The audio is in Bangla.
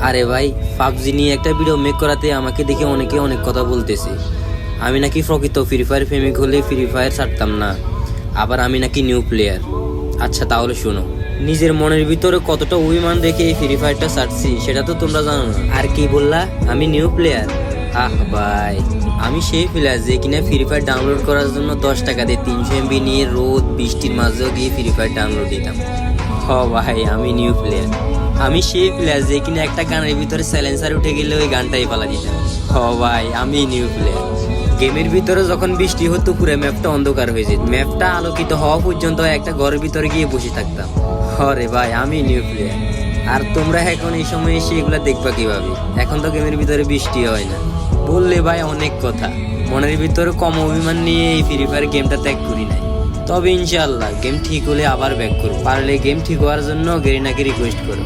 আরে ভাই, পাবজি নিয়ে একটা ভিডিও মেক করাতে আমাকে দেখে অনেকে অনেক কথা বলতেছে। আমি নাকি প্রকৃত ফ্রি ফায়ার প্রেমিক হলে ফ্রি ফায়ার ছাড়তাম না, আবার আমি নাকি নিউ প্লেয়ার। আচ্ছা তাহলে শোনো, নিজের মনের ভিতরে কতটা অভিমান রেখে এই ফ্রি ফায়ারটা ছাড়ছি সেটা তো তোমরা জানো না। আর কি বললা আমি নিউ প্লেয়ার? আহ ভাই, আমি সেই প্লেয়ার যে কিনা ফ্রি ফায়ার ডাউনলোড করার জন্য 10 টাকা দিয়ে 300 MB নিয়ে রোদ বৃষ্টির মাঝেও গিয়ে ফ্রি ফায়ার ডাউনলোড দিতাম। হ ভাই, আমি নিউ প্লেয়ার। আমি সেই প্লেয়ার যে কিনা একটা গানের ভিতরে সাইলেন্সার উঠে গেলে ওই গানটাই পালা দিতাম। হ ভাই, আমি নিউ প্লেয়ার। গেমের ভিতরে যখন বৃষ্টি হতো পুরো ম্যাপটা অন্ধকার হয়ে যেত, ম্যাপটা আলোকিত হওয়া পর্যন্ত একটা ঘরের ভিতরে গিয়ে বসে থাকতাম। হরে ভাই, আমি নিউ প্লেয়ার। আর তোমরা এখন এই সময় এসে এগুলা দেখবা কিভাবে? এখন তো গেমের ভিতরে বৃষ্টি হয় না। বললে ভাই অনেক কথা, মনের ভিতরে কম অভিমান নিয়ে এই ফ্রি ফায়ার গেমটা ত্যাগ করি নাই। তবে ইনশাআল্লাহ গেম ঠিক হলে আবার ব্যাক করবো। পারলে গেম ঠিক হওয়ার জন্য গেরিনাকে রিকোয়েস্ট করো।